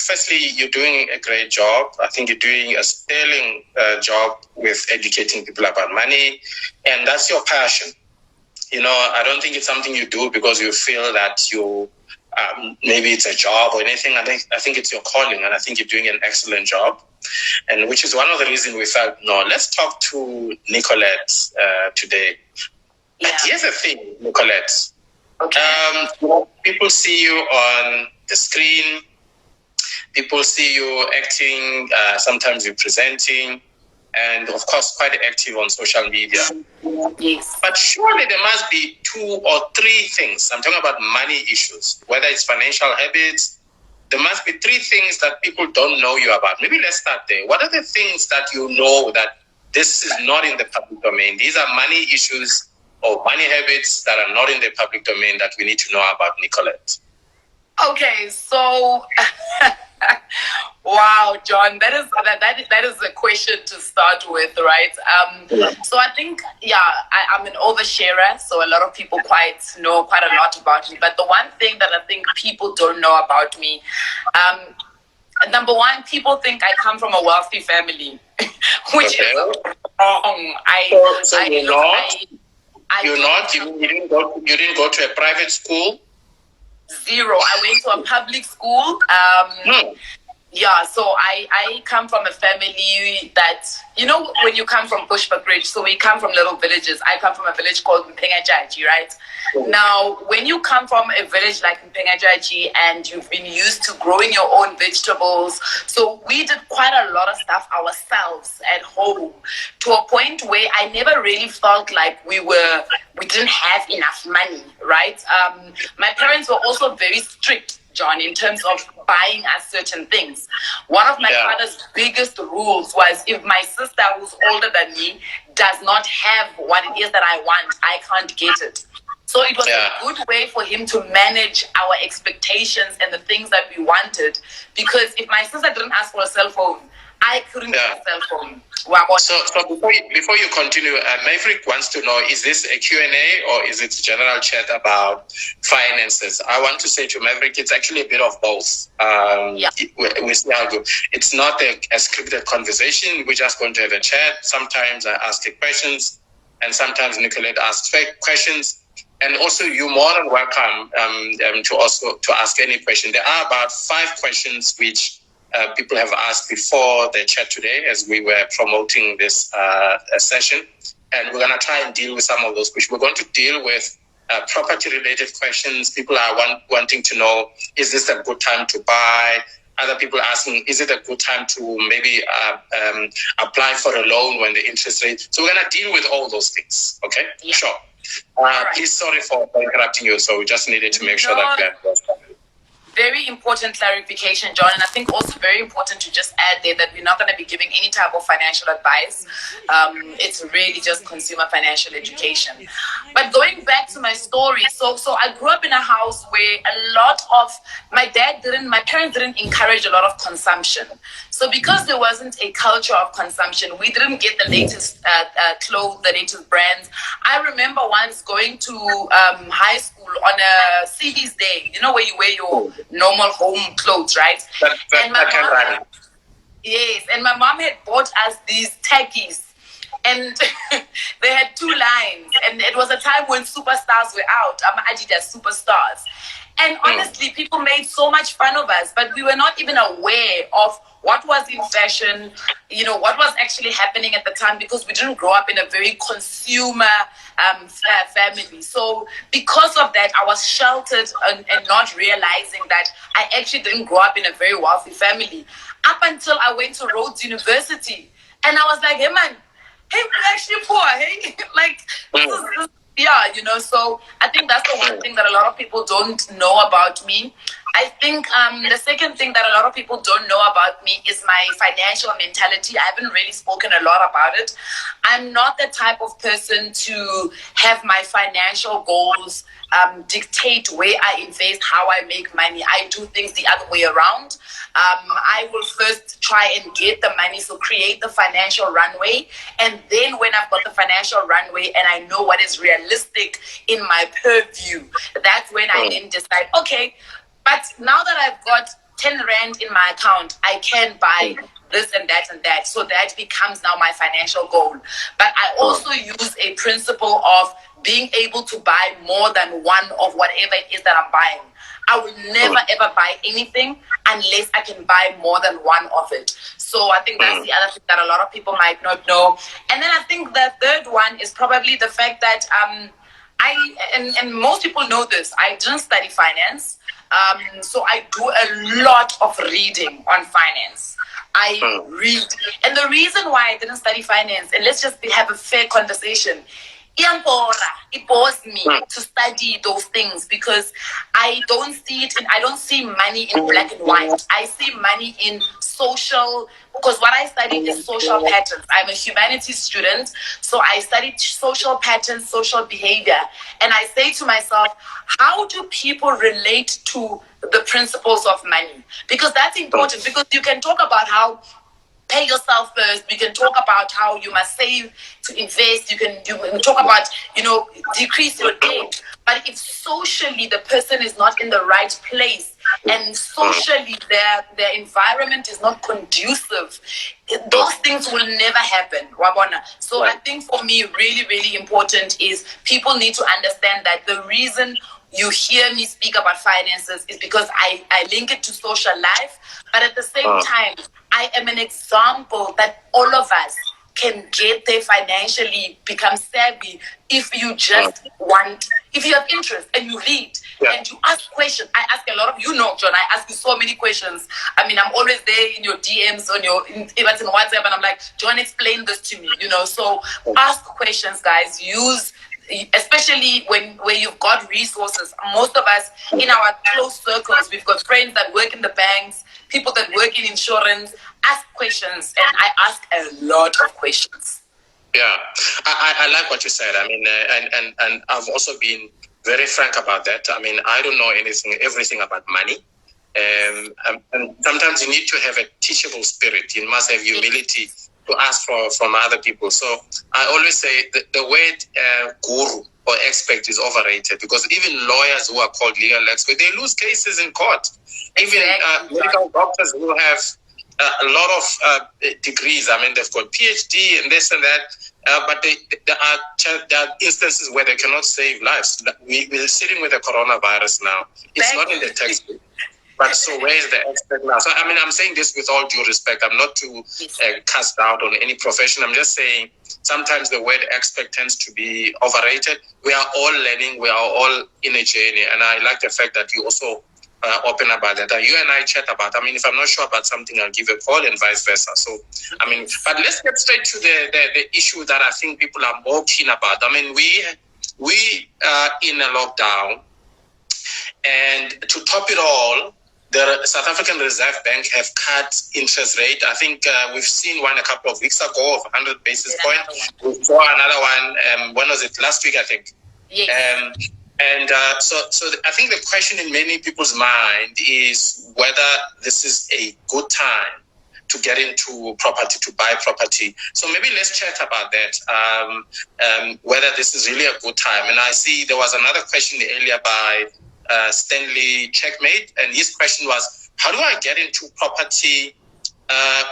firstly, you're doing a great job. I think you're doing a sterling job with educating people about money, and that's your passion. I don't think it's something you do because you feel that maybe it's a job or anything. I think it's your calling, and I think you're doing an excellent job, and which is one of the reasons we felt, no, let's talk to Nicolette today. Yeah. But here's the thing, Nicolette. Okay. People see you on the screen. People see you acting. Sometimes you're presenting. And of course, quite active on social media. Yes. But surely there must be 2 or 3 things. I'm talking about money issues, whether it's financial habits. There must be 3 things that people don't know you about. Maybe let's start there. What are the things that you know that this is not in the public domain? These are money issues or money habits that are not in the public domain that we need to know about, Nicolette. Okay, so wow, John, that is a question to start with, right? So I think, I'm an oversharer, so a lot of people know quite a lot about me. But the one thing that I think people don't know about me, number one, people think I come from a wealthy family, which is wrong. You didn't go to a private school? Zero. I went to a public school. Yeah, so I come from a family that, when you come from Bushbuckridge, so we come from little villages. I come from a village called Mpengajiji, right? Now, when you come from a village like Mpengajiji and you've been used to growing your own vegetables, so we did quite a lot of stuff ourselves at home to a point where I never really felt like we didn't have enough money, right? My parents were also very strict, John, in terms of buying us certain things. One of my father's biggest rules was, if my sister, who's older than me, does not have what it is that I want, I can't get it. So it was a good way for him to manage our expectations and the things that we wanted. Because if my sister didn't ask for a cell phone, I couldn't get a cell phone. So before you continue, Maverick wants to know, is this a Q&A or is it general chat about finances? I want to say to Maverick, it's actually a bit of both. We see how good. It's not a scripted conversation. We're just going to have a chat. Sometimes I ask the questions and sometimes Nicolette asks questions. And also, you're more than welcome to ask any question. There are about 5 questions which people have asked before the chat today as we were promoting this session. And we're going to try and deal with some of those questions. We're going to deal with property-related questions. People are wanting to know, is this a good time to buy? Other people asking, is it a good time to maybe apply for a loan when the interest rate? So we're going to deal with all those things. Okay? Yeah. Sure. Please, sorry for interrupting you. So we just needed to make sure that was covered. Very important clarification, John, and I think also very important to just add there that we're not going to be giving any type of financial advice. It's really just consumer financial education. But going back to my story, so I grew up in a house where a lot of my parents didn't encourage a lot of consumption. So because there wasn't a culture of consumption, we didn't get the latest clothes, the latest brands. I remember once going to high school on a CD's day, where you wear your normal home clothes, right? And my mom had bought us these taggies. And they had 2 lines. And it was a time when superstars were out. I'm Adidas superstars. And honestly, people made so much fun of us, but we were not even aware of what was in fashion, what was actually happening at the time, because we didn't grow up in a very consumer family. So because of that, I was sheltered and not realizing that I actually didn't grow up in a very wealthy family. Up until I went to Rhodes University. And I was like, hey, man, we're actually poor, hey? Like, so I think that's the one thing that a lot of people don't know about me. I think the second thing that a lot of people don't know about me is my financial mentality. I haven't really spoken a lot about it. I'm not the type of person to have my financial goals dictate where I invest, how I make money. I do things the other way around. I will first try and get the money, so create the financial runway. And then when I've got the financial runway and I know what is realistic in my purview, that's when I then decide, okay, but now that I've got 10 Rand in my account, I can buy this and that and that. So that becomes now my financial goal. But I also use a principle of being able to buy more than one of whatever it is that I'm buying. I will never ever buy anything unless I can buy more than one of it. So I think that's the other thing that a lot of people might not know. And then I think the third one is probably the fact that and most people know this, I didn't study finance. So I do a lot of reading on finance. I read. And the reason why I didn't study finance, and let's just have a fair conversation, it bores me to study those things because I don't see it, and I don't see money in black and white. I see money in social, because what I studied is social patterns. I'm a humanities student, so I studied social patterns, social behavior, and I say to myself, how do people relate to the principles of money? Because that's important, because you can talk about how pay yourself first. We can talk about how you must save to invest. You can talk about, decrease your debt. But if socially the person is not in the right place and socially their environment is not conducive, those things will never happen. Wabona. So I think for me, really, really important is people need to understand that the reason you hear me speak about finances is because I link it to social life. But at the same time, I am an example that all of us can get there financially, become savvy if you just want, if you have interest and you read and you ask questions. I ask a lot of, John, I ask you so many questions. I mean, I'm always there in your DMs, even in WhatsApp, and I'm like, John, explain this to me, So ask questions, guys. Use, especially where you've got resources. Most of us in our close circles, we've got friends that work in the banks, people that work in insurance. Ask questions, and I ask a lot of questions. Yeah, I like what you said. I mean, and I've also been very frank about that. I mean, I don't know everything about money. And sometimes you need to have a teachable spirit. You must have humility to ask from other people. So I always say the word guru or expert is overrated, because even lawyers who are called legal experts, they lose cases in court. Even medical doctors who have a lot of degrees. I mean, they've got PhD and this and that, but there are instances where they cannot save lives. We're sitting with the coronavirus now. It's not in the textbook. But so where is the expert now? So, I mean, I'm saying this with all due respect. I'm not to cast out on any profession. I'm just saying sometimes the word expert tends to be overrated. We are all learning. We are all in a journey. And I like the fact that you also open about that. You and I chat about, I mean, if I'm not sure about something, I'll give a call and vice versa. So, I mean, but let's get straight to the issue that I think people are more keen about. I mean, we are in a lockdown, and to top it all, the South African Reserve Bank have cut interest rate. I think we've seen one a couple of weeks ago of 100 basis points. We saw another one, when was it? Last week, I think. Yes. So I think the question in many people's mind is whether this is a good time to get into property, to buy property. So maybe let's chat about that, whether this is really a good time. And I see there was another question earlier by Stanley Checkmate, and his question was, how do I get into property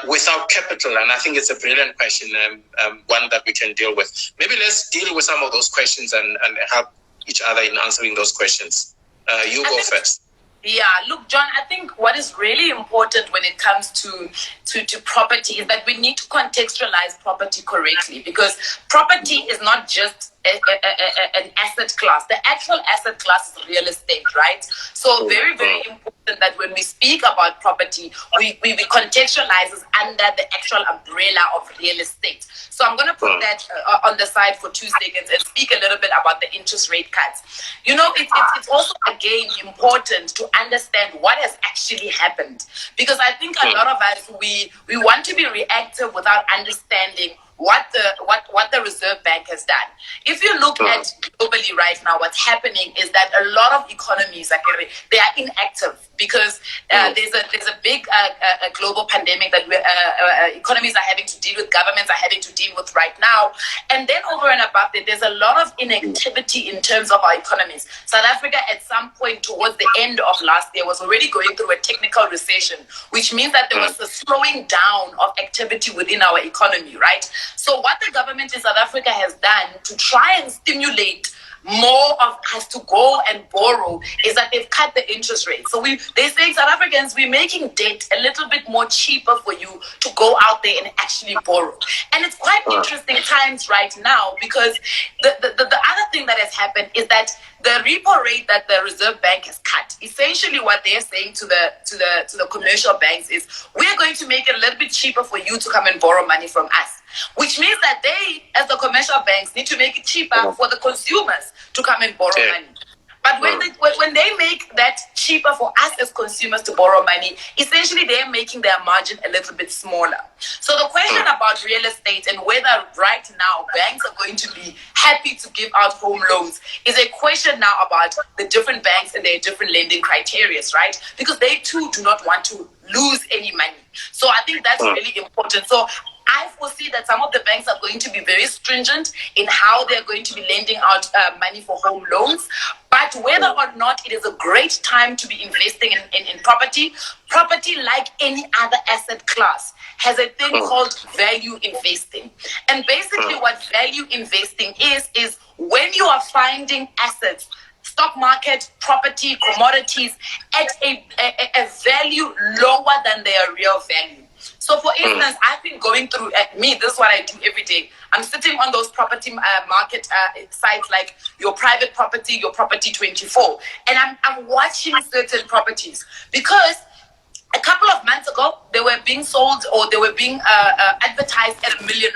without capital? And I think it's a brilliant question, one that we can deal with. Maybe let's deal with some of those questions and help each other in answering those questions. You go first. Yeah, look, John, I think what is really important when it comes to property is that we need to contextualize property correctly, because property is not just an asset class. The actual asset class is real estate, right? So very, very important that when we speak about property, we contextualize it under the actual umbrella of real estate. So I'm going to put that on the side for 2 seconds and speak a little bit about the interest rate cuts. It's also, again, important to understand what has actually happened, because I think a lot of us, we want to be reactive without understanding what the Reserve Bank has done. If you look at globally right now, what's happening is that a lot of economies they are inactive because there's a big global pandemic that economies are having to deal with, governments are having to deal with right now, and then over and above that, there's a lot of inactivity in terms of our economies. South Africa, at some point towards the end of last year, was already going through a technical recession, which means that there was a slowing down of activity within our economy, right? So what the government in South Africa has done to try and stimulate more of us to go and borrow is that they've cut the interest rate. So they say, South Africans, we're making debt a little bit more cheaper for you to go out there and actually borrow. And it's quite interesting times right now, because the other thing that has happened is that the repo rate that the Reserve Bank has cut, essentially what they're saying to the commercial banks is, we're going to make it a little bit cheaper for you to come and borrow money from us. Which means that they, as the commercial banks, need to make it cheaper for the consumers to come and borrow money. But when they make that cheaper for us as consumers to borrow money, essentially they're making their margin a little bit smaller. So the question about real estate and whether right now banks are going to be happy to give out home loans is a question now about the different banks and their different lending criteria, right? Because they too do not want to lose any money. So I think that's really important. So I foresee that some of the banks are going to be very stringent in how they're going to be lending out money for home loans. But whether or not it is a great time to be investing in property, like any other asset class, has a thing called value investing. And basically what value investing is when you are finding assets, stock market, property, commodities, at a value lower than their real value. So, for instance, I've been going through, this is what I do every day. I'm sitting on those property market sites like Your Private Property, Your Property 24, and I'm watching certain properties because a couple of months ago, they were being sold or they were being advertised at R1 million,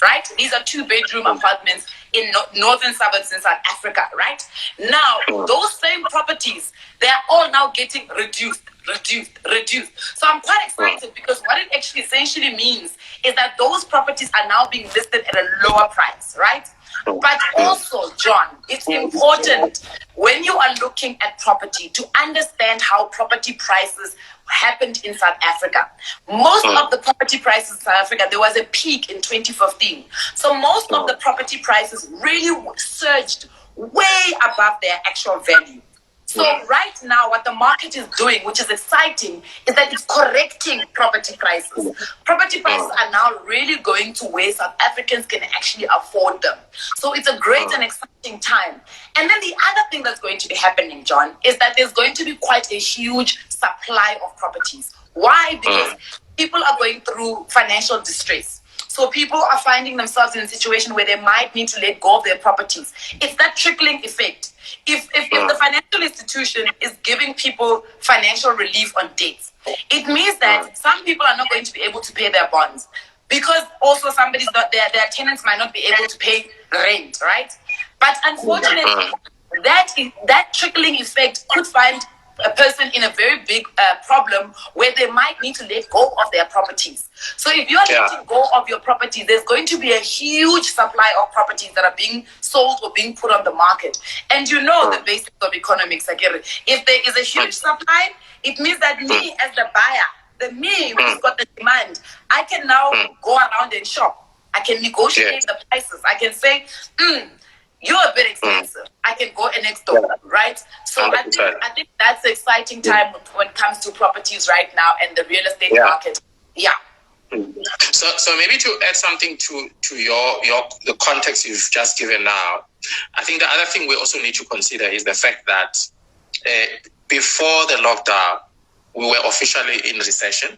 right? These are 2-bedroom apartments in northern suburbs in South Africa, right? Now, those same properties, they are all now getting reduced. So I'm quite excited because what it actually essentially means is that those properties are now being listed at a lower price, right? But also, John, it's important when you are looking at property to understand how property prices happened in South Africa. Most of the property prices in South Africa, there was a peak in 2015. So most of the property prices really surged way above their actual value. So right now, what the market is doing, which is exciting, is that it's correcting property prices. Property prices are now really going to where South Africans can actually afford them. So it's a great and exciting time. And then the other thing that's going to be happening, John, is that there's going to be quite a huge supply of properties. Why? Because people are going through financial distress. So people are finding themselves in a situation where they might need to let go of their properties. It's that trickling effect. If the financial institution is giving people financial relief on debts, it means that some people are not going to be able to pay their bonds because also their tenants might not be able to pay rent, right? But unfortunately, that trickling effect could find a person in a very big problem where they might need to let go of their properties. So if you are letting go of your property, there's going to be a huge supply of properties that are being sold or being put on the market. And you know the basics of economics. If there is a huge supply, it means that me as the buyer, who's got the demand, I can now go around and shop. I can negotiate the prices. I can say, you're a bit expensive. I can go next door, right? So I think that's the exciting time when it comes to properties right now and the real estate market. Yeah. So maybe to add something to the context you've just given now, I think the other thing we also need to consider is the fact that before the lockdown, we were officially in recession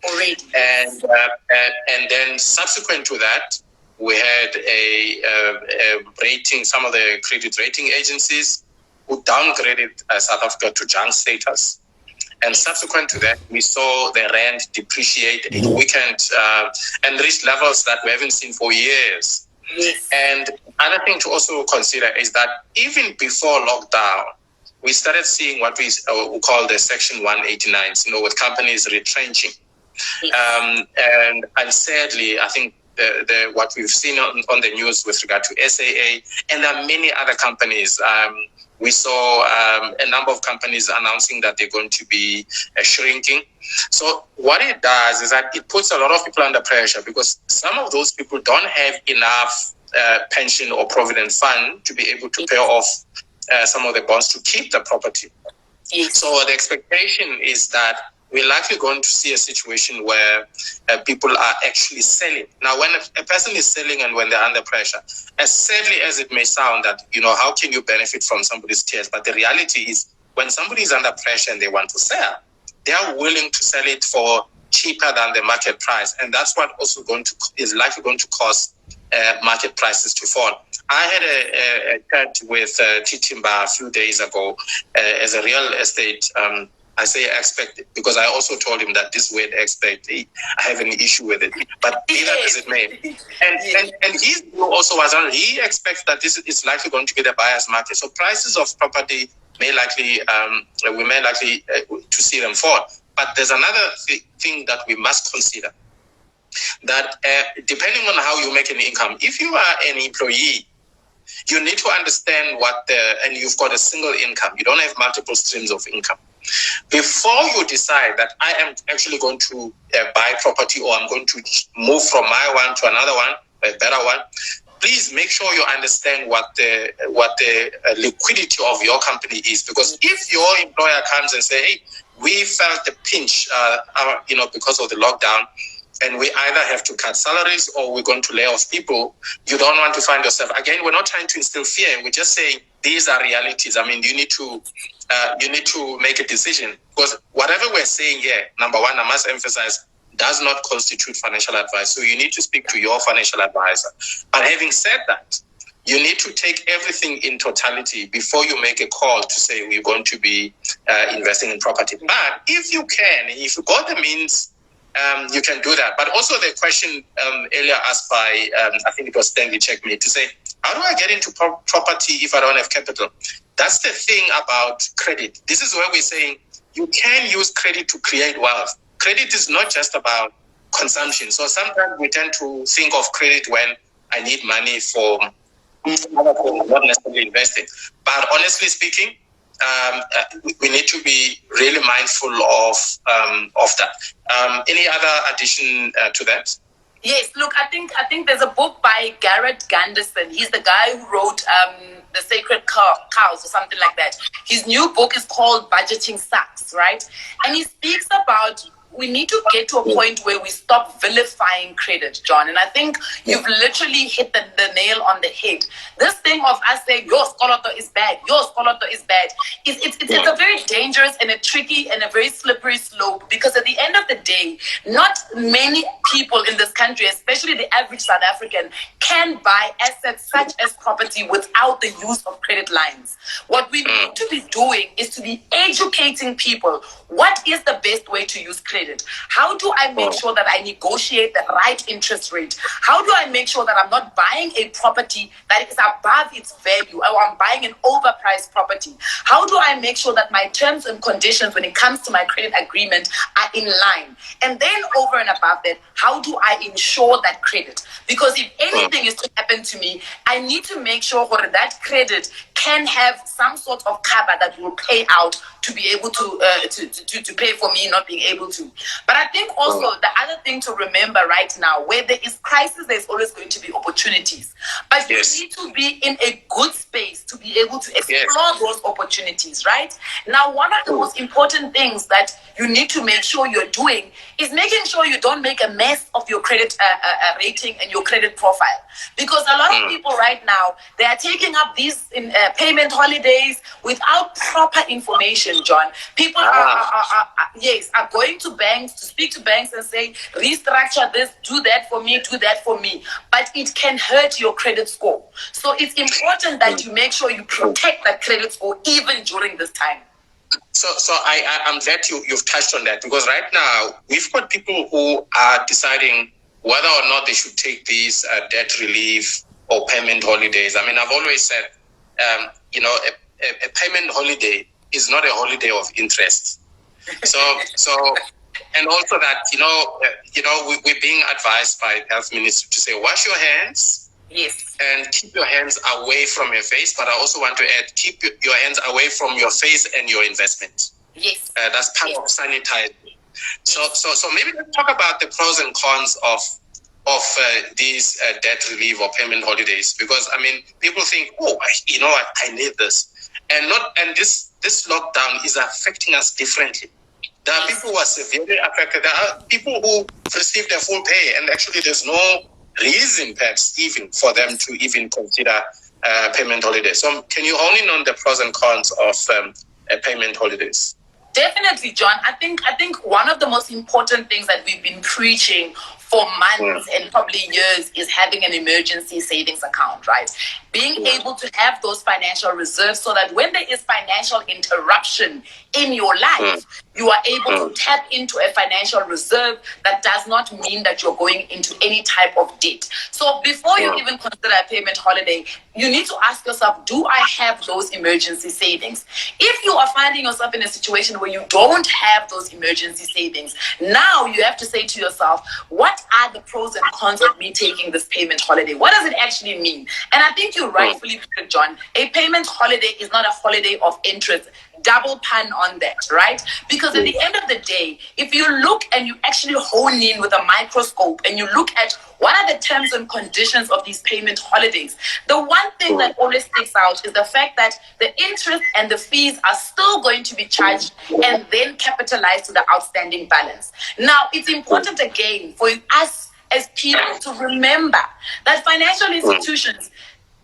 already, and then subsequent to that, we had a rating. Some of the credit rating agencies who downgraded South Africa to junk status. And subsequent to that, we saw the rand depreciate, weakened, and reach levels that we haven't seen for years. Yes. And another thing to also consider is that even before lockdown, we started seeing what we call the Section 189s, with companies retrenching. Yes. And sadly, I think what we've seen on the news with regard to SAA, and there are many other companies. We saw a number of companies announcing that they're going to be shrinking. So what it does is that it puts a lot of people under pressure, because some of those people don't have enough pension or provident fund to be able to pay off some of the bonds to keep the property. Yes. So the expectation is that we're likely going to see a situation where people are actually selling. Now, when a person is selling and when they're under pressure, as sadly as it may sound that, how can you benefit from somebody's tears? But the reality is, when somebody is under pressure and they want to sell, they are willing to sell it for cheaper than the market price. And that's what also is likely going to cause market prices to fall. I had a chat with Titimba a few days ago as a real estate I say expect because I also told him that this word expect, I have an issue with it. But be that as it may. And his view also was on, he expects that this is likely going to be the buyer's market. So prices of property may likely, we may likely to see them fall. But there's another thing that we must consider. That depending on how you make an income, if you are an employee, you need to understand and you've got a single income. You don't have multiple streams of income. Before you decide that I am actually going to buy property or I'm going to move from my one to another one, a better one, please make sure you understand what the liquidity of your company is. Because if your employer comes and say, hey, we felt the pinch, because of the lockdown, and we either have to cut salaries or we're going to lay off people, you don't want to find yourself. Again, we're not trying to instill fear. We're just saying these are realities. I mean, you need to make a decision, because whatever we're saying here, number one, I must emphasize, does not constitute financial advice. So you need to speak to your financial advisor. But having said that, you need to take everything in totality before you make a call to say we're going to be investing in property. But if you can, if you got the means, you can do that. But also the question earlier asked by, I think it was Stanley Checkmate, to say, how do I get into property if I don't have capital? That's the thing about credit. This is where we're saying you can use credit to create wealth. Credit is not just about consumption. So sometimes we tend to think of credit when I need money for not necessarily investing. But honestly speaking, we need to be really mindful of that. Any other addition to that? Yes, look, I think there's a book by Garrett Ganderson. He's the guy who wrote The Sacred Cows or something like that. His new book is called Budgeting Sucks, right? And he speaks about we need to get to a point where we stop vilifying credit, John. And I think you've literally hit the nail on the head. This thing of us saying, your skoloto is bad, your skoloto is bad, it's a very dangerous and a tricky and a very slippery slope, because at the end of the day, not many people in this country, especially the average South African, can buy assets such as property without the use of credit lines. What we need to be doing is to be educating people. What is the best way to use credit? How do I make sure that I negotiate the right interest rate? How do I make sure that I'm not buying a property that is above its value, or I'm buying an overpriced property? How do I make sure that my terms and conditions when it comes to my credit agreement are in line? And then over and above that, how do I ensure that credit? Because if anything is to happen to me, I need to make sure that credit can have some sort of cover that will pay out to be able to pay for me not being able to. But I think also the other thing to remember right now, where there is crisis, there's always going to be opportunities. But you need to be in a good space to be able to explore those opportunities, right? Now, one of the most important things that you need to make sure you're doing is making sure you don't make a mess of your credit rating and your credit profile. Because a lot of people right now, they are taking up these payment holidays without proper information, John. People are going to banks to speak to banks and say, restructure this, do that for me, do that for me. But it can hurt your credit score. So it's important that you make sure you protect that credit score even during this time. So I'm glad you've touched on that, because right now we've got people who are deciding whether or not they should take these debt relief or payment holidays. I mean, I've always said, a payment holiday is not a holiday of interest. So And also that, we're being advised by the health minister to say, wash your hands. Yes. And keep your hands away from your face. But I also want to add, keep your hands away from your face and your investment. Yes. That's part of sanitizing. So maybe let's talk about the pros and cons of these debt relief or payment holidays, because I mean, people think, oh, you know what, I need this, and this lockdown is affecting us differently. There are people who are severely affected. There are people who receive their full pay, and actually, there's no reason, perhaps, even for them to even consider payment holidays. So, can you hone in on the pros and cons of payment holidays? Definitely, John. I think one of the most important things that we've been preaching for months and probably years is having an emergency savings account, right? Being able to have those financial reserves so that when there is financial interruption in your life, you are able to tap into a financial reserve that does not mean that you're going into any type of debt. So before you even consider a payment holiday, you need to ask yourself, do I have those emergency savings? If you are finding yourself in a situation where you don't have those emergency savings, now you have to say to yourself, what are the pros and cons of me taking this payment holiday? What does it actually mean? And I think you rightfully put it, John. A payment holiday is not a holiday of interest. Double pun on that, right? Because at the end of the day, if you look and you actually hone in with a microscope and you look at what are the terms and conditions of these payment holidays, the one thing that always sticks out is the fact that the interest and the fees are still going to be charged and then capitalized to the outstanding balance. Now, it's important again for us as people to remember that financial institutions,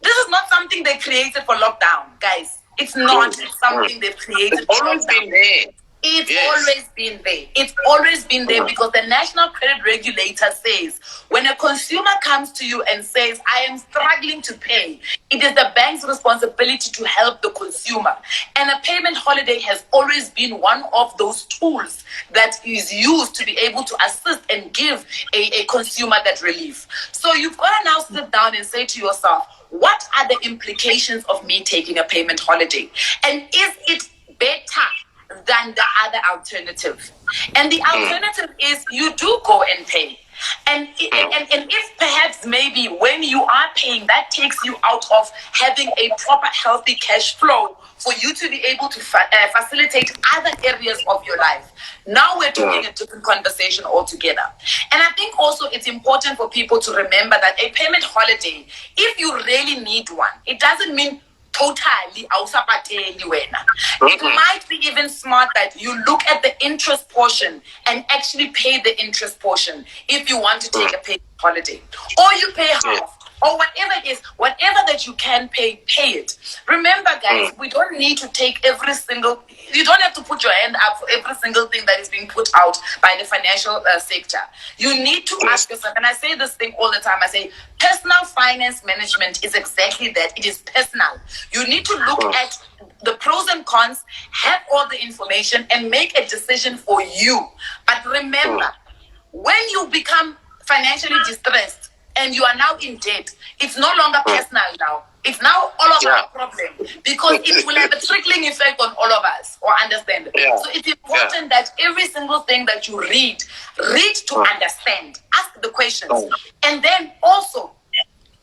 this is not something they created for lockdown, guys. It's not something they've created. It's always been there. It's always been there. It's always been there because the National Credit Regulator says when a consumer comes to you and says, I am struggling to pay, it is the bank's responsibility to help the consumer. And a payment holiday has always been one of those tools that is used to be able to assist and give a consumer that relief. So you've got to now sit down and say to yourself, what are the implications of me taking a payment holiday? And is it better than the other alternative? And the alternative is you do go and pay. And if perhaps maybe when you are paying, that takes you out of having a proper healthy cash flow for you to be able to facilitate other areas of your life. Now we're talking a different conversation altogether. And I think also it's important for people to remember that a payment holiday, if you really need one, it doesn't mean totally awusapateli wena. It might be even smart that you look at the interest portion and actually pay the interest portion if you want to take a payment holiday. Or you pay half. Or whatever it is, whatever that you can pay, pay it. Remember, guys, we don't need to take every single, you don't have to put your hand up for every single thing that is being put out by the financial sector. You need to ask yourself, and I say this thing all the time, I say, personal finance management is exactly that. It is personal. You need to look at the pros and cons, have all the information, and make a decision for you. But remember, when you become financially distressed, and you are now in debt, it's no longer personal now. It's now all of our problem because it will have a trickling effect on all of us, or understand. So it's important that every single thing that you read to understand, ask the questions. And then also,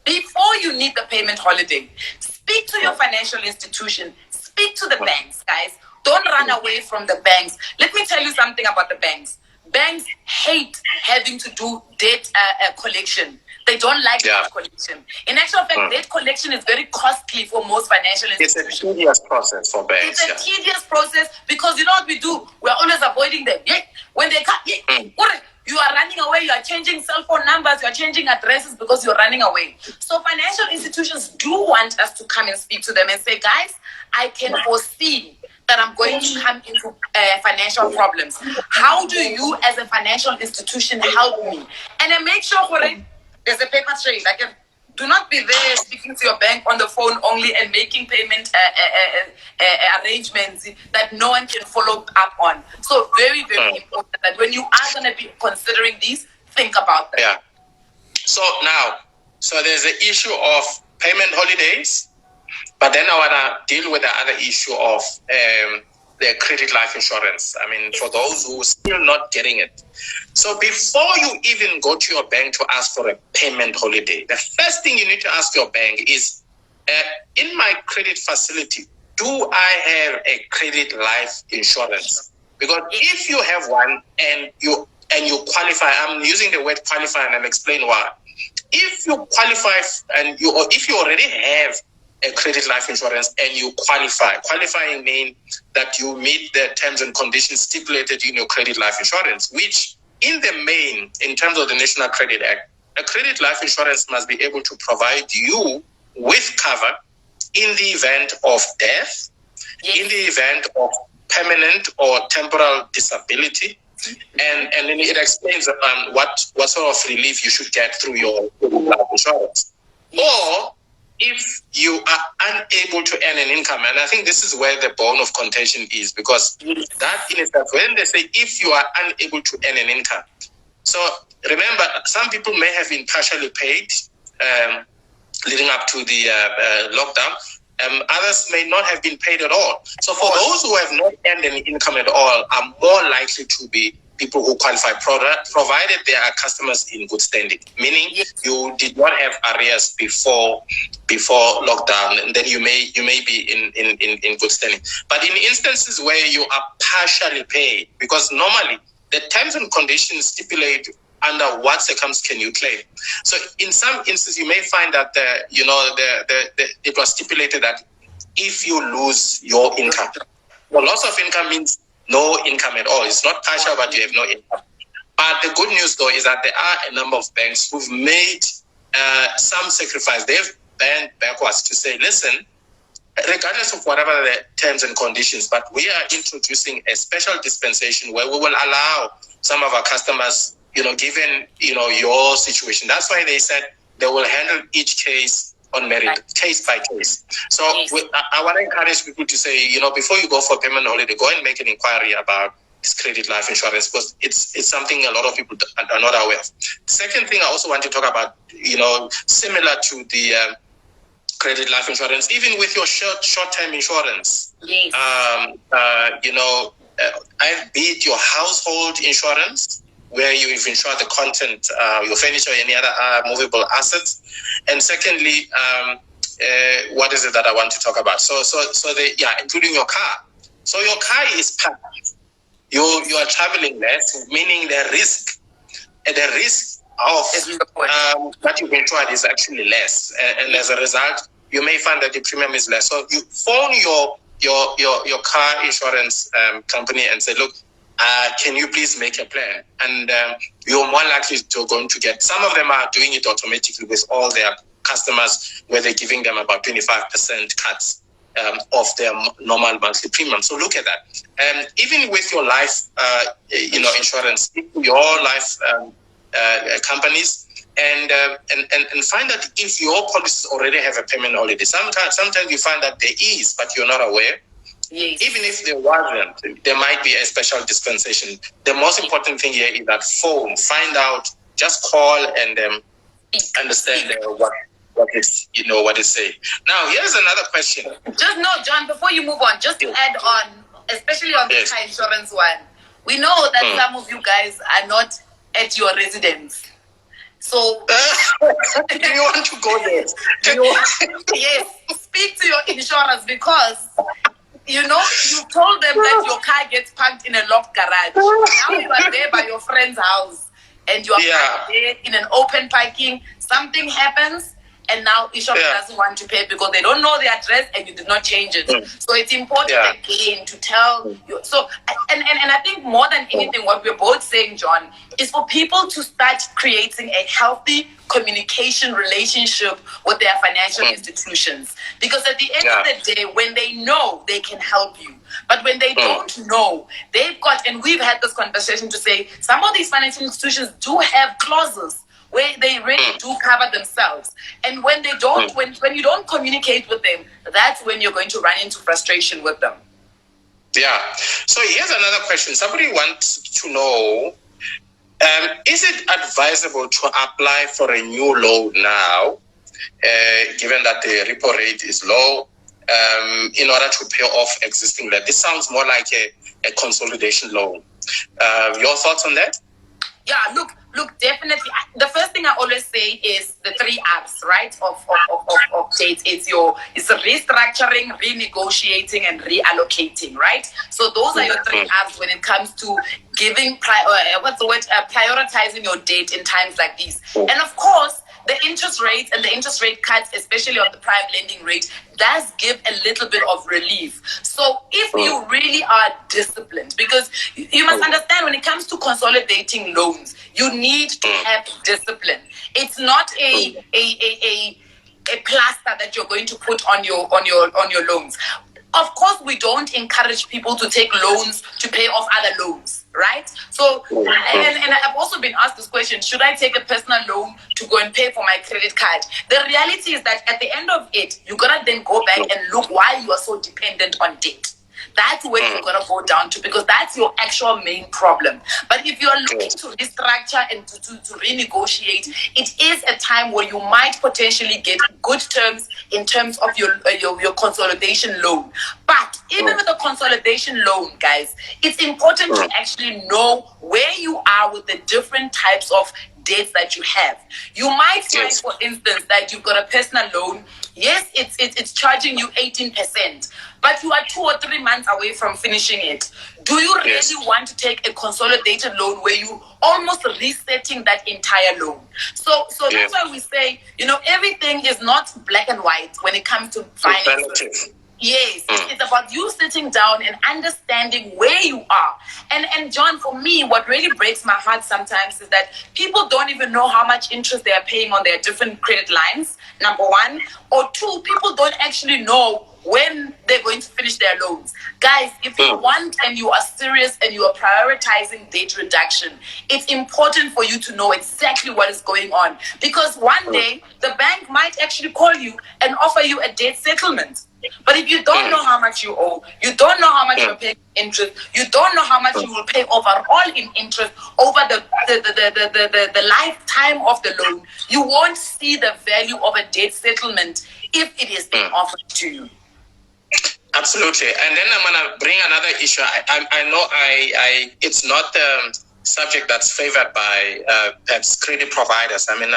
before you need the payment holiday, speak to your financial institution, speak to the banks, guys. Don't run away from the banks. Let me tell you something about the banks. Banks hate having to do debt collection. They don't like debt collection. In actual fact, debt collection is very costly for most financial institutions. It's a tedious process for banks. It's a tedious process because you know what we do? We're always avoiding them. When they come, you are running away. You are changing cell phone numbers. You are changing addresses because you're running away. So financial institutions do want us to come and speak to them and say, guys, I can foresee that I'm going to come into financial problems. How do you as a financial institution help me? And then make sure there's a paper trail. Like, do not be there speaking to your bank on the phone only and making payment arrangements that no one can follow up on. So very, very important that when you are going to be considering these, think about that. So now, there's the issue of payment holidays, but then I want to deal with the other issue of the credit life insurance. I mean, for those who are still not getting it. So before you even go to your bank to ask for a payment holiday, the first thing you need to ask your bank is, in my credit facility, do I have a credit life insurance? Because if you have one and you qualify, I'm using the word qualify and I'll explain why. If you qualify or if you already have a credit life insurance and you qualifying means that you meet the terms and conditions stipulated in your credit life insurance, which in the main, in terms of the National Credit Act, a credit life insurance must be able to provide you with cover in the event of death, in the event of permanent or temporal disability, and then it explains what sort of relief you should get through your life insurance. Or if you are unable to earn an income, and I think this is where the bone of contention is, because that in itself, when they say if you are unable to earn an income, so remember, some people may have been partially paid leading up to the lockdown. Others may not have been paid at all. So for those who have not earned any income at all, are more likely to be people who qualify, provided they are customers in good standing, meaning you did not have arrears before lockdown, and then you may be in good standing. But in instances where you are partially paid, because normally the terms and conditions stipulate under what circumstances can you claim. So in some instances, you may find that it was stipulated that if you lose your income, well, loss of income means no income at all. It's not partial, but you have no income. But the good news, though, is that there are a number of banks who've made some sacrifice. They've bent backwards to say, listen, regardless of whatever the terms and conditions, but we are introducing a special dispensation where we will allow some of our customers, given, your situation. That's why they said they will handle each case on merit, case by case. So I want to encourage people to say, before you go for payment holiday, go and make an inquiry about this credit life insurance, because it's something a lot of people are not aware of. Second thing I also want to talk about, similar to the credit life insurance, even with your short-term insurance, I've bid your household insurance, where you've insured the content, your furniture, any other movable assets. And secondly, what is it that I want to talk about? So including your car. So your car is packed. You are traveling less, meaning the risk of that you've insured is actually less, and as a result, you may find that the premium is less. So you phone your car insurance company and say, look, can you please make a plan? And you're more likely to going to get. Some of them are doing it automatically with all their customers, where they're giving them about 25% cuts of their normal monthly premium. So look at that. Even with your life, insurance, your life companies, and find that if your policies already have a payment holiday. Sometimes you find that there is, but you're not aware. Yes. Even if there wasn't, there might be a special dispensation. The most important thing here is that find out, just call and understand what it's saying. Now, here's another question. John, before you move on, just to add on, especially on the car insurance one, we know that some of you guys are not at your residence. So, do you want to go there? Yes, speak to your insurance, because you told them that your car gets parked in a locked garage. Now you are there by your friend's house, and you are parked there in an open parking. Something happens, and now insurance doesn't want to pay because they don't know the address and you did not change it. So it's important again to tell you. So and I think more than anything, what we're both saying, John, is for people to start creating a healthy communication relationship with their financial institutions. Because at the end of the day, when they know, they can help you. But when they don't know, they've got, and we've had this conversation to say, some of these financial institutions do have clauses where they really do cover themselves. And when they don't, when you don't communicate with them, that's when you're going to run into frustration with them. Yeah. So here's another question. Somebody wants to know, is it advisable to apply for a new loan now, given that the repo rate is low, in order to pay off existing debt. This sounds more like a consolidation loan. Your thoughts on that? Yeah, look, definitely. The first thing I always say is the 3 R's, right? Of dates. It's restructuring, renegotiating, and reallocating, right? So those are your 3 R's when it comes to giving prioritizing your date in times like these. And of course, the interest rates and the interest rate cuts, especially on the prime lending rate, does give a little bit of relief. So if you really are disciplined, because you must understand when it comes to consolidating loans, you need to have discipline. It's not a plaster that you're going to put on your loans. Of course, we don't encourage people to take loans to pay off other loans, right? So, and I've also been asked this question, should I take a personal loan to go and pay for my credit card? The reality is that at the end of it, you gotta then go back and look why you are so dependent on debt. That's where you're going to go down to, because that's your actual main problem. But if you're looking to restructure and to renegotiate, it is a time where you might potentially get good terms in terms of your consolidation loan. But even with a consolidation loan, guys, it's important to actually know where you are with the different types of debts that you have. You might find, for instance, that you've got a personal loan. Yes, it's charging you 18%, but you are 2 or 3 months away from finishing it. Do you really want to take a consolidated loan where you almost resetting that entire loan? So that's why we say, everything is not black and white when it comes to finance. Yes, it's about you sitting down and understanding where you are. And John, for me, what really breaks my heart sometimes is that people don't even know how much interest they are paying on their different credit lines, number 1. Or 2, people don't actually know when they're going to finish their loans. Guys, if you want and you are serious and you are prioritizing debt reduction, it's important for you to know exactly what is going on. Because one day, the bank might actually call you and offer you a debt settlement. But if you don't know how much you owe, you don't know how much you're paying interest, you don't know how much you will pay overall in interest over the lifetime of the loan, you won't see the value of a debt settlement if it is being offered to you. Absolutely. And then I'm going to bring another issue. I know it's not the subject that's favored by perhaps credit providers. I mean,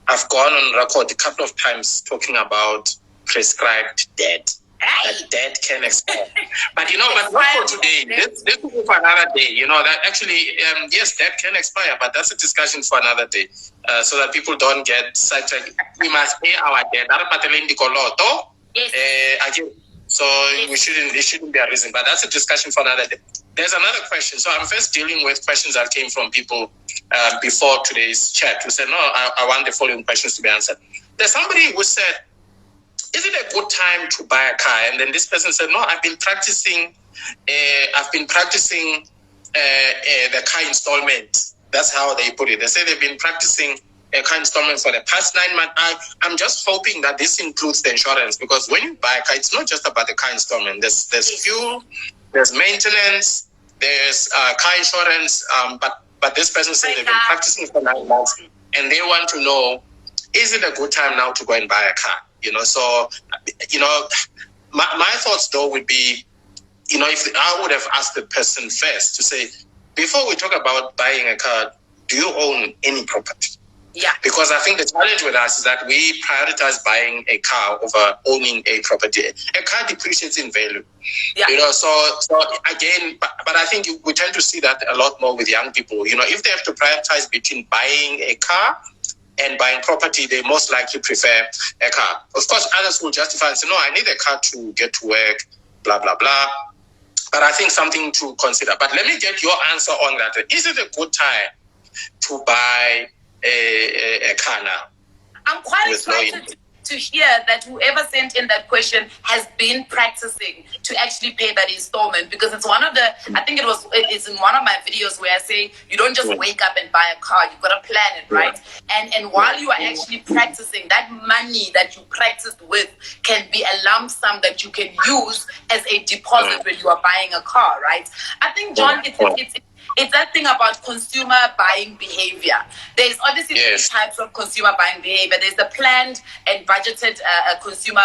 I've gone on record a couple of times talking about prescribed debt. That debt can expire. But but not for today. Let's go for another day. That actually, yes, debt can expire, but that's a discussion for another day. So that people don't get such a, we must pay our debt. Again, so it shouldn't be a reason. But that's a discussion for another day. There's another question. So I'm first dealing with questions that came from people before today's chat who said, no, I want the following questions to be answered. There's somebody who said, is it a good time to buy a car? And then this person said, no, I've been practicing the car installment. That's how they put it. They say they've been practicing a car installment for the past 9 months. I'm just hoping that this includes the insurance, because when you buy a car, it's not just about the car installment. There's fuel, there's maintenance, there's car insurance. But this person said they've been practicing for 9 months, and they want to know, is it a good time now to go and buy a car? So, my thoughts though would be, if I would have asked the person first to say, before we talk about buying a car, do you own any property? Yeah. Because I think the challenge with us is that we prioritize buying a car over owning a property. A car depreciates in value. Yeah. So again, but I think we tend to see that a lot more with young people. If they have to prioritize between buying a car and buying property, they most likely prefer a car. Of course, others will justify and say, no, I need a car to get to work, blah, blah, blah. But I think something to consider. But let me get your answer on that. Is it a good time to buy a car now? I'm quite excited to hear that whoever sent in that question has been practicing to actually pay that installment, because it's one of the, I think it's in one of my videos where I say you don't just wake up and buy a car, you've got to plan it, right? And while you are actually practicing, that money that you practiced with can be a lump sum that you can use as a deposit when you are buying a car, right? I think, John, it's that thing about consumer buying behavior. There's obviously three types of consumer buying behavior. There's the planned and budgeted consumer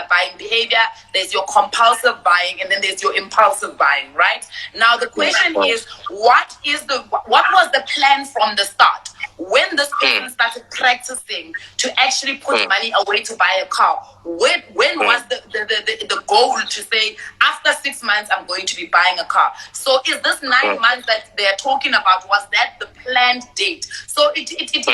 buying behavior. There's your compulsive buying, and then there's your impulsive buying, right? Now the question is, what was the plan from the start? When this person started practicing to actually put money away to buy a car, when was the goal to say, after 6 months, I'm going to be buying a car? So is this 9 months that they're talking about, was that the planned date? So it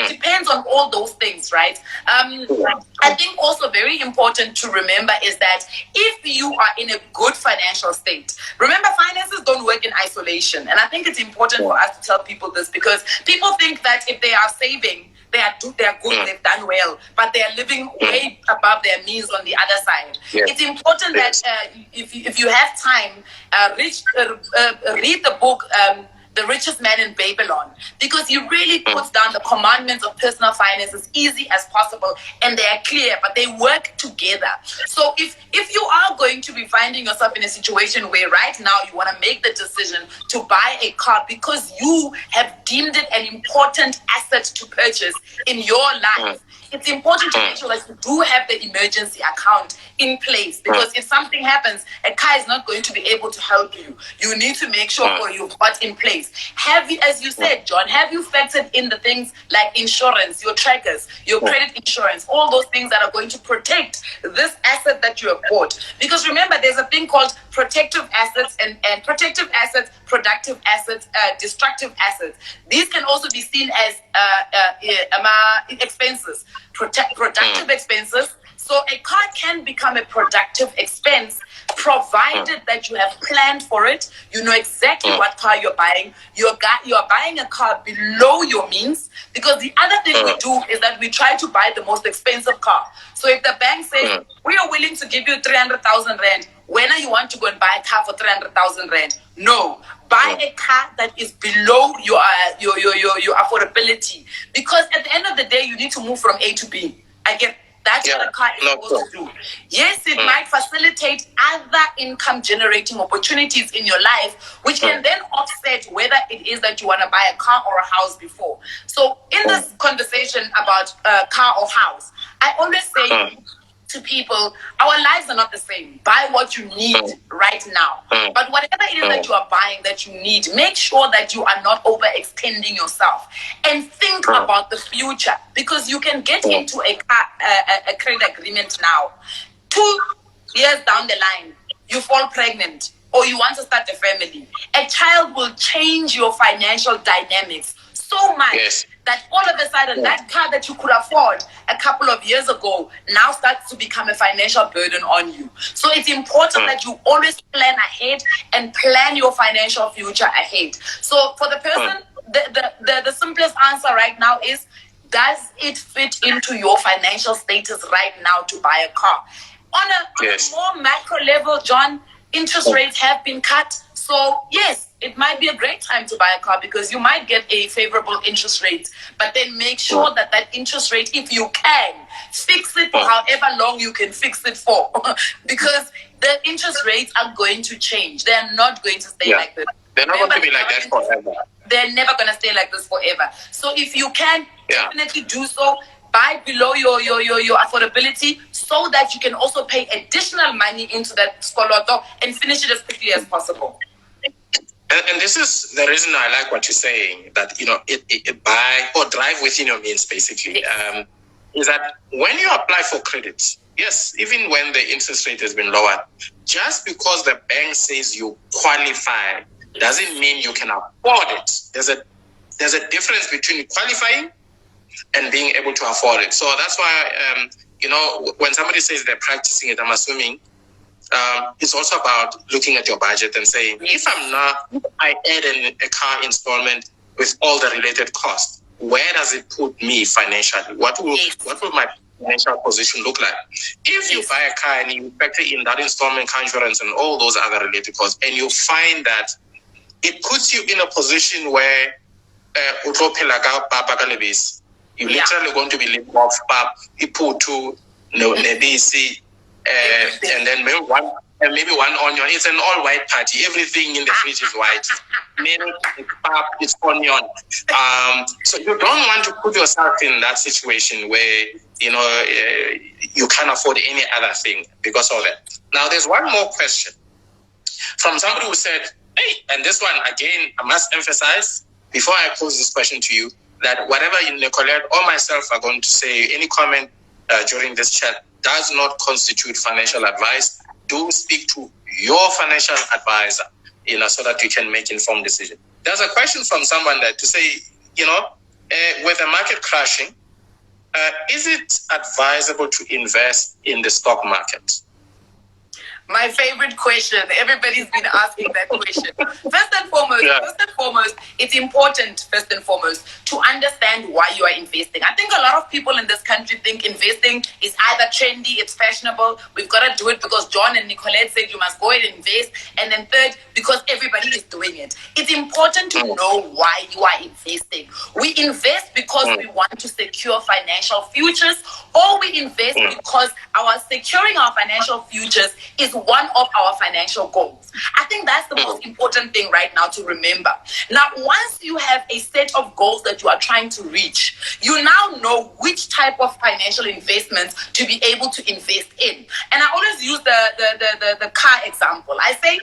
depends on all those things, right? I think also very important to remember is that if you are in a good financial state, remember, finances don't work in isolation. And I think it's important for us to tell people this, because people think that if they are saving, they are good, they've done well, but they are living way above their means on the other side. It's important that if you have time, read the book, The Richest Man in Babylon, because he really puts down the commandments of personal finance as easy as possible, and they are clear, but they work together. So if you are going to be finding yourself in a situation where right now you want to make the decision to buy a car because you have deemed it an important asset to purchase in your life, it's important to make sure that you do have the emergency account in place, because if something happens, a car is not going to be able to help you. You need to make sure you've got in place. Have you, as you said, John, have you factored in the things like insurance, your trackers, your credit insurance, all those things that are going to protect this asset that you have bought? Because remember, there's a thing called protective assets and protective assets, productive assets, destructive assets. These can also be seen as expenses. Productive expenses. So a car can become a productive expense provided that you have planned for it. You know exactly what car you're buying. You're buying a car below your means, because the other thing we do is that we try to buy the most expensive car. So if the bank says, we are willing to give you 300,000 rand, when are you want to go and buy a car for 300,000 rand? No. Buy a car that is below your affordability, because at the end of the day, you need to move from A to B. I get that's what a car is supposed to do. Yes, it might facilitate other income generating opportunities in your life, which can then offset whether it is that you want to buy a car or a house before. So in this conversation about car or house, I always say to people, our lives are not the same. Buy what you need right now. But whatever it is that you are buying that you need, make sure that you are not overextending yourself. And think about the future, because you can get into a credit agreement now. 2 years down the line, you fall pregnant or you want to start a family. A child will change your financial dynamics so much that all of a sudden that car that you could afford a couple of years ago now starts to become a financial burden on you. So it's important that you always plan ahead and plan your financial future ahead. So for the person, the simplest answer right now is, does it fit into your financial status right now to buy a car? On a more macro level, John, interest rates have been cut. So yes, it might be a great time to buy a car because you might get a favorable interest rate, but then make sure that that interest rate, if you can, fix it for however long you can fix it for, because the interest rates are going to change. They're not going to stay like this. They're not going to be like that forever. They're never going to stay like this forever. So if you can, definitely do so. Buy below your affordability so that you can also pay additional money into that skoloto and finish it as quickly as possible. And this is the reason I like what you're saying, that, buy or drive within your means, basically. Is that when you apply for credit, yes, even when the interest rate has been lowered, just because the bank says you qualify doesn't mean you can afford it. There's a difference between qualifying and being able to afford it. So that's why, when somebody says they're practicing it, I'm assuming it's also about looking at your budget and saying, if I add a car installment with all the related costs, where does it put me financially? What will my financial position look like? If you buy a car and you factor in that installment, car insurance, and all those other related costs, and you find that it puts you in a position where you're literally going to be living off people to nebisi, and then and maybe one onion. It's an all-white party. Everything in the fridge is white. Milk, it's pap, it's onion. So you don't want to put yourself in that situation where, you can't afford any other thing because of that. Now, there's one more question from somebody who said, hey, and this one, again, I must emphasize, before I pose this question to you, that whatever Nicolette or myself are going to say, any comment during this chat does not constitute financial advice. Do speak to your financial advisor, so that you can make informed decision. There's a question from someone that to say, with the market crashing, is it advisable to invest in the stock market? My favorite question. Everybody's been asking that question. First and foremost, it's important, first and foremost, to understand why you are investing. I think a lot of people in this country think investing is either trendy, it's fashionable, we've got to do it because John and Nicolette said you must go ahead and invest, and then third, because everybody is doing it. It's important to know why you are investing. We invest because we want to secure financial futures, or we invest because securing our financial futures is one of our financial goals. I think that's the most important thing right now to remember. Now, once you have a set of goals that you are trying to reach, you now know which type of financial investments to be able to invest in. And I always use the car example. I say,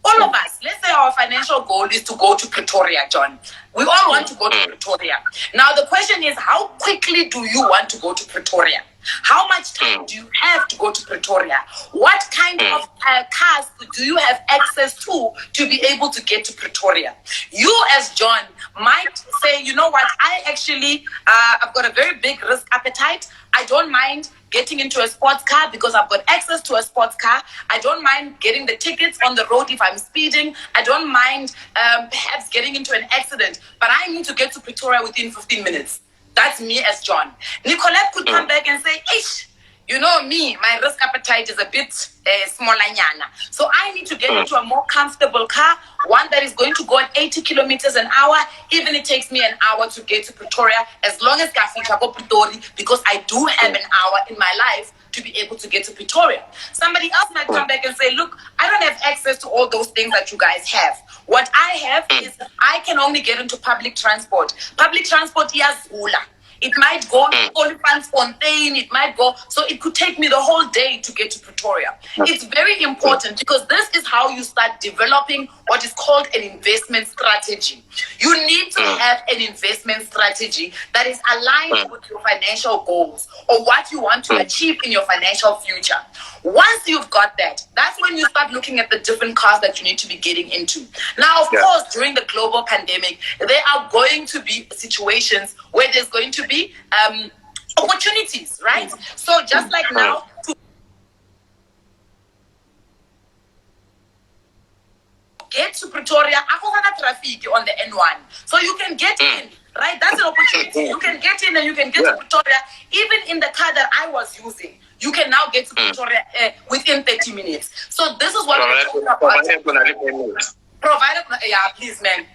all of us, let's say our financial goal is to go to Pretoria, John. We all want to go to Pretoria. Now, the question is, how quickly do you want to go to Pretoria? How much time do you have to go to Pretoria? What kind of cars do you have access to be able to get to Pretoria? You, as John, might say, you know what, I've got a very big risk appetite. I don't mind getting into a sports car because I've got access to a sports car. I don't mind getting the tickets on the road if I'm speeding. I don't mind perhaps getting into an accident, but I need to get to Pretoria within 15 minutes. That's me as John. Nicolette could come back and say, ish, me, my risk appetite is a bit smaller. So I need to get into a more comfortable car, one that is going to go at 80 kilometers an hour, even it takes me an hour to get to Pretoria, as long as I go Pretoria, because I do have an hour in my life to be able to get to Pretoria. Somebody else might come back and say, look, I don't have access to all those things that you guys have. What I have is I can only get into public transport. Public transport, iyazula. It might go to Olifantsfontein, it might go, so it could take me the whole day to get to Pretoria. It's very important because this is how you start developing what is called an investment strategy. You need to have an investment strategy that is aligned with your financial goals or what you want to achieve in your financial future. Once you've got that, that's when you start looking at the different cars that you need to be getting into. Now, of course, during the global pandemic, there are going to be situations where there's going to be opportunities, right? So just like now, to get to Pretoria, I traffic on the N1. So you can get in, right? That's an opportunity. You can get in and you can get to Pretoria. Even in the car that I was using, you can now get to Pretoria within 30 minutes. So this is what we're talking about. Provided, please, man,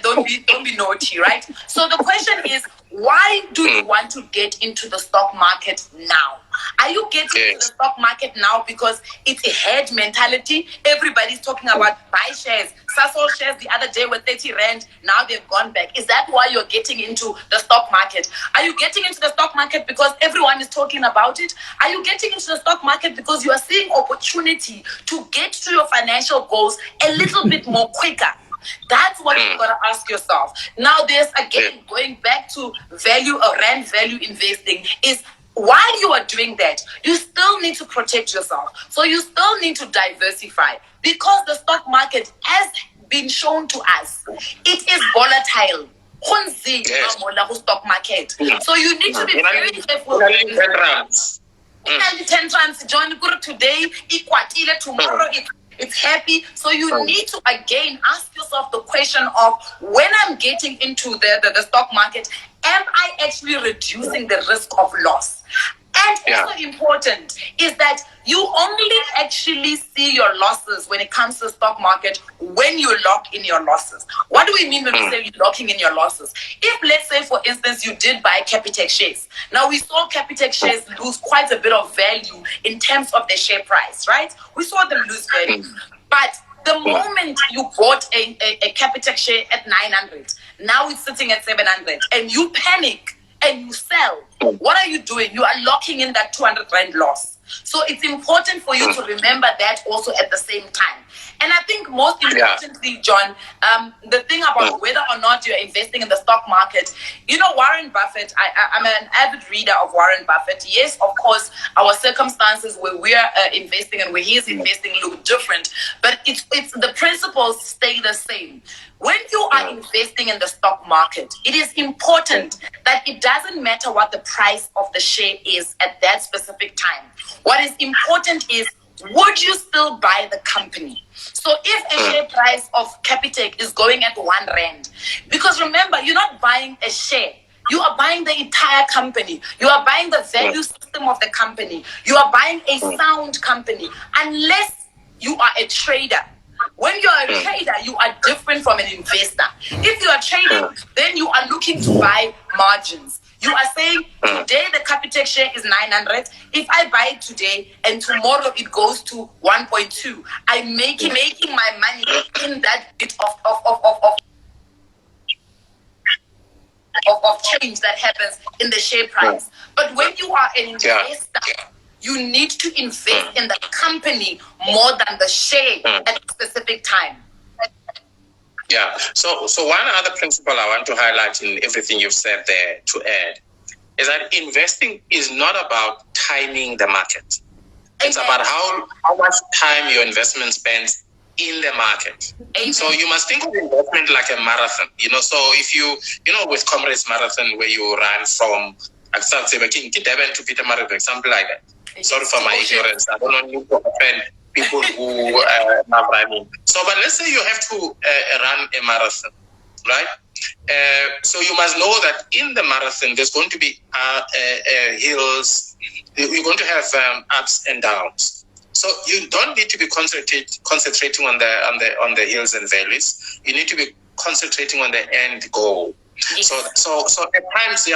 don't be naughty, right? So the question is, why do you want to get into the stock market now? Are you getting into the stock market now because it's a head mentality? Everybody's talking about buy shares. Sasol shares the other day were 30 rand. Now they've gone back. Is that why you're getting into the stock market? Are you getting into the stock market because everyone is talking about it? Are you getting into the stock market because you are seeing opportunity to get to your financial goals a little bit more quicker? That's what you've got to ask yourself. Now, there's again going back to value or rand value investing is while you are doing that, you still need to protect yourself. So you still need to diversify because the stock market has been shown to us. It is volatile. Stock market. So you need to be very careful. 10 trans, John, today, tomorrow, it's happy. So you need to again ask yourself the question of when I'm getting into the stock market, am I actually reducing the risk of loss? And also important is that you only actually see your losses when it comes to the stock market when you lock in your losses. What do we mean when we say you're locking in your losses? If, let's say, for instance, you did buy Capitec shares. Now, we saw Capitec shares lose quite a bit of value in terms of their share price, right? We saw them lose value. But the moment you bought a Capitec share at 900, now it's sitting at 700, and you panic and you sell, what are you doing? You are locking in that 200 rand loss. So it's important for you to remember that also at the same time. And I think most importantly, John, the thing about whether or not you're investing in the stock market, you know, Warren Buffett, I'm an avid reader of Warren Buffett. Yes, of course, our circumstances where we're investing and where he is investing look different, but it's the principles stay the same. When you are investing in the stock market, it is important that it doesn't matter what the price of the share is at that specific time. What is important is, would you still buy the company? So if a share price of Capitec is going at 1 rand, because remember, you're not buying a share. You are buying the entire company. You are buying the value system of the company. You are buying a sound company. Unless you are a trader. When you are a trader, you are different from an investor. If you are trading, then you are looking to buy margins. You are saying, today the Capitec share is 900. If I buy it today and tomorrow it goes to 1.2, I'm making my money in that bit of change that happens in the share price. But when you are an investor, you need to invest in the company more than the share at a specific time. Yeah. So one other principle I want to highlight in everything you've said there to add is that investing is not about timing the market. It's about how much time your investment spends in the market. So you must think of investment like a marathon. You know, so if with Comrades Marathon where you run from Durban to Pietermaritzburg, something like that. Sorry for my ignorance. I don't want to offend people who are running. So, but let's say you have to run a marathon, right? So you must know that in the marathon, there's going to be hills. You're going to have ups and downs. So you don't need to be concentrating on the hills and valleys. You need to be concentrating on the end goal. Yes. So at times, the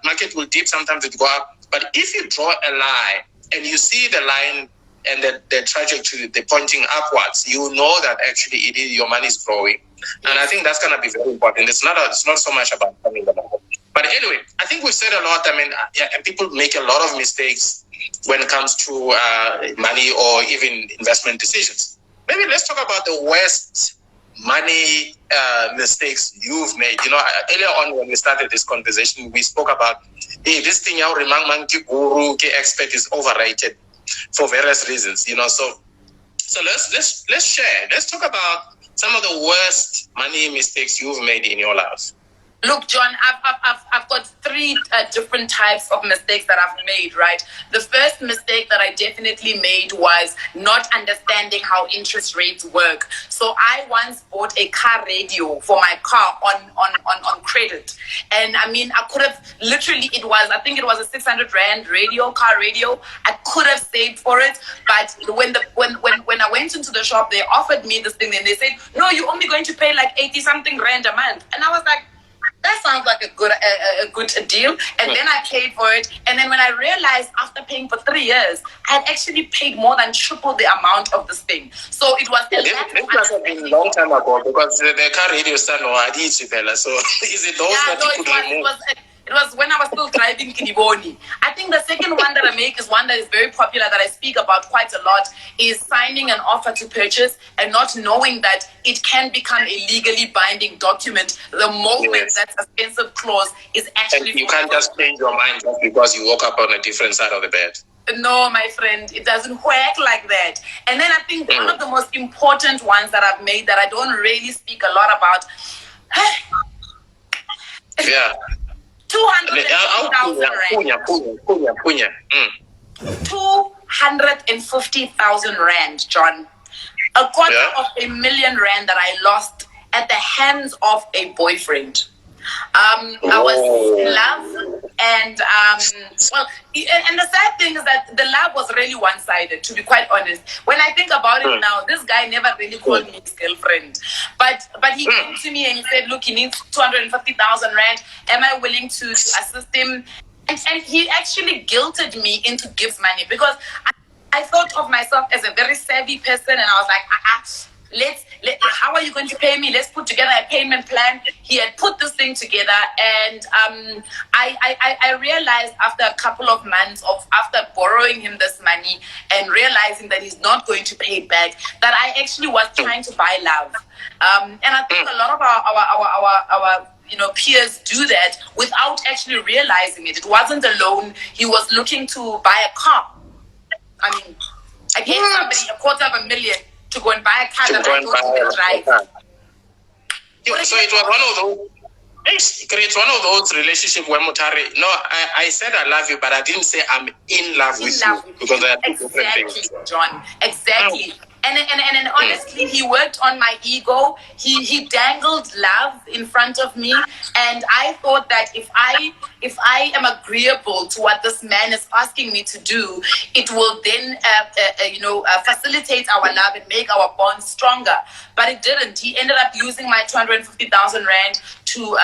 market will dip. Sometimes it go up. But if you draw a line and you see the line and the trajectory, the pointing upwards, you know that actually your money is growing. Yes. And I think that's going to be very important. It's not so much about coming the market. But anyway, I think we've said a lot. I mean, people make a lot of mistakes when it comes to money or even investment decisions. Maybe let's talk about the worst money mistakes you've made. You know, earlier on when we started this conversation, we spoke about, hey, this thing our Remang Guru expert is overrated for various reasons. You know, so let's share. Let's talk about some of the worst money mistakes you've made in your life. Look, John, I've got 3 different types of mistakes that I've made, right? The first mistake that I definitely made was not understanding how interest rates work. So I once bought a car radio for my car on credit. And I mean, I could have literally, I think it was a 600 Rand car radio. I could have saved for it. But when I went into the shop, they offered me this thing and they said, no, you're only going to pay like 80 something Rand a month. And I was like, that sounds like a good deal. And then I paid for it. And then when I realized after paying for 3 years, I had actually paid more than triple the amount of this thing. So it was this must have been a long time ago because the car radio stand so is it those that you could remove? It was when I was still driving Kidiboni. I think the second one that I make is one that is very popular that I speak about quite a lot is signing an offer to purchase and not knowing that it can become a legally binding document the moment that suspensive clause is actually... And you can't just change your mind just because you woke up on a different side of the bed. No, my friend, it doesn't work like that. And then I think one of the most important ones that I've made that I don't really speak a lot about... 250,000 rand. 250,000 rand, John. A quarter of $1 million that I lost at the hands of a boyfriend. I was in love And well, and the sad thing is that the love was really one-sided, to be quite honest. When I think about it now, this guy never really called me his girlfriend, but he came to me and he said, look, he needs 250,000 rand. Am I willing to assist him? And he actually guilted me into gives money, because I thought of myself as a very savvy person, and I was like, how are you going to pay me? Let's put together a payment plan. He had put this thing together, and I realized after a couple of months after borrowing him this money and realizing that he's not going to pay it back, that I actually was trying to buy love. And I think a lot of our peers do that without actually realizing it. It wasn't a loan. He was looking to buy a car. I mean, I gave somebody $250,000 to go and buy a car that I don't drive. So it was one of those. It's one of those relationships where Mutare. No, I said I love you, but I didn't say I'm in love with you, because I exactly, John. Exactly. And honestly, he worked on my ego. He dangled love in front of me, and I thought that if I am agreeable to what this man is asking me to do, it will then facilitate our love and make our bond stronger. But it didn't. He ended up using my 250,000 rand to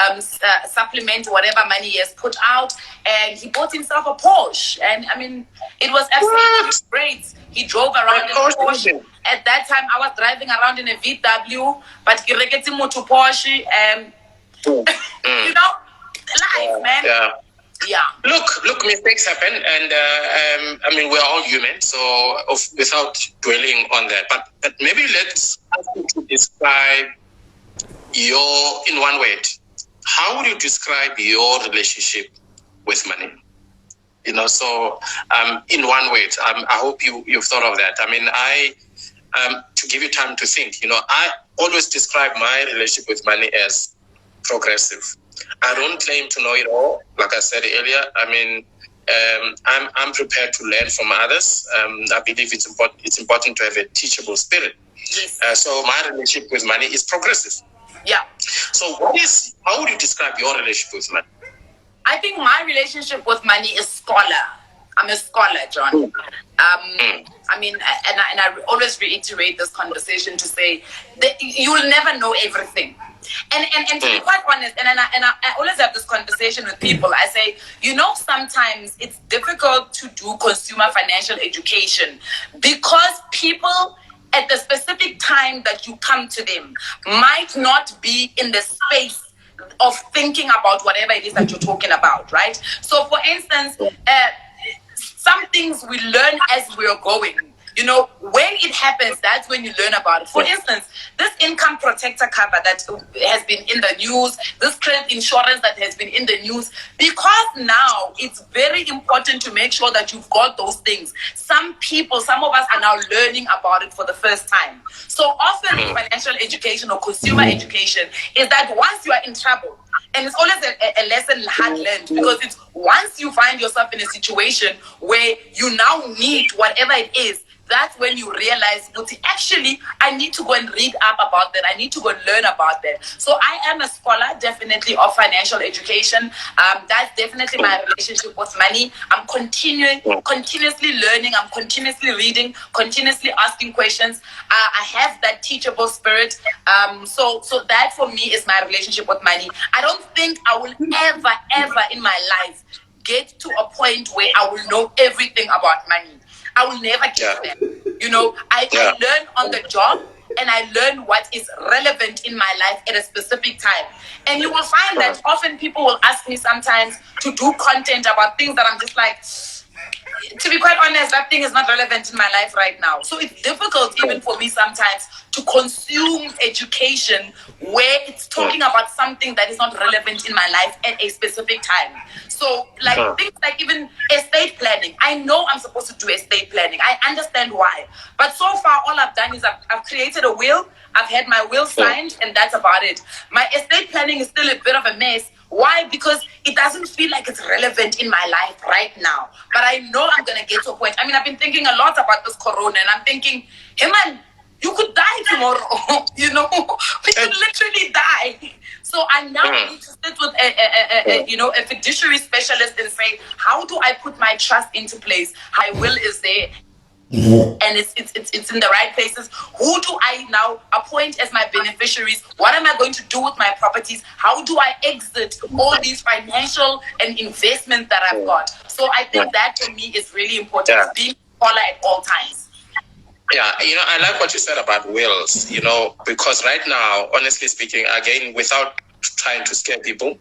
supplement whatever money he has put out, and he bought himself a Porsche. And I mean, it was absolutely great. He drove around in a Porsche. At that time, I was driving around in a VW, but he regetting to Porsche. Life, man. Yeah. Look, mistakes happen, and I mean, we're all human, so without dwelling on that, but maybe let's ask you to describe in one word. How would you describe your relationship with money? So in one word, I hope you've thought of that. I mean, to give you time to think, I always describe my relationship with money as progressive. I don't claim to know it all. Like I said earlier, I mean, I'm prepared to learn from others. I believe it's important to have a teachable spirit. Yes. So my relationship with money is progressive. Yeah. So how would you describe your relationship with money? I think my relationship with money is scholar. I'm a scholar, John. I mean, and I always reiterate this conversation to say that you will never know everything. And to be quite honest, and I always have this conversation with people. I say, sometimes it's difficult to do consumer financial education because people at the specific time that you come to them might not be in the space of thinking about whatever it is that you're talking about, right? So, for instance, some things we learn as we're going. When it happens, that's when you learn about it. For instance, this income protector cover that has been in the news, this credit insurance that has been in the news, because now it's very important to make sure that you've got those things. Some of us are now learning about it for the first time. So often financial education or consumer education is that once you are in trouble, and it's always a lesson hard learned, because it's once you find yourself in a situation where you now need whatever it is, that's when you realize, actually, I need to go and read up about that. I need to go and learn about that. So I am a scholar, definitely, of financial education. That's definitely my relationship with money. I'm continuously learning. I'm continuously reading, continuously asking questions. I have that teachable spirit. So that for me is my relationship with money. I don't think I will ever in my life get to a point where I will know everything about money. I will never get there. I learn on the job, and I learn what is relevant in my life at a specific time. And you will find that often people will ask me sometimes to do content about things that I'm just like, to be quite honest, that thing is not relevant in my life right now. So it's difficult even for me sometimes to consume education where it's talking about something that is not relevant in my life at a specific time. So things like even estate planning. I know I'm supposed to do estate planning. I understand why. But so far, all I've done is I've created a will. I've had my will signed, and that's about it. My estate planning is still a bit of a mess. Why? Because it doesn't feel like it's relevant in my life right now. But I know I'm going to get to a point. I mean, I've been thinking a lot about this corona, and I'm thinking, hey man, you could die tomorrow. You know, we could literally die. So I now need to sit with a fiduciary specialist and say, how do I put my trust into place? My will is there, and it's in the right places. Who do I now appoint as my beneficiaries? What am I going to do with my properties? How do I exit all these financial and investments that I've got? So I think that for me is really important. Being a scholar at all times. Yeah, I like what you said about wills, because right now, honestly speaking, again, without trying to scare people,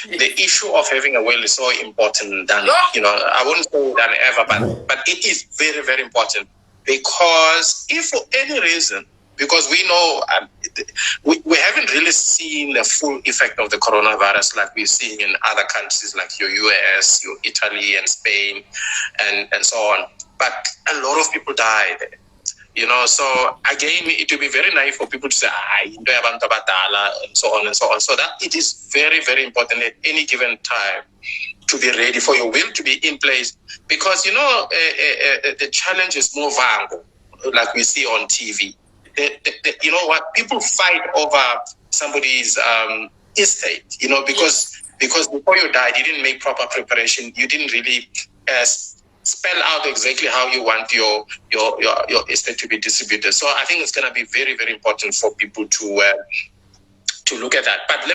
the issue of having a will is so important than, I wouldn't say than ever, but it is very, very important, because if for any reason, because we know we haven't really seen the full effect of the coronavirus like we're seeing in other countries like your US, your Italy and Spain and so on. But a lot of people died. So again, it will be very naive for people to say, and so on and so on. So that it is very, very important at any given time to be ready for your will to be in place. Because, the challenge is more vulnerable, like we see on TV. You know what? People fight over somebody's estate, because before you died, you didn't make proper preparation. You didn't really spell out exactly how you want your estate to be distributed. So I think it's going to be very, very important for people to look at that. But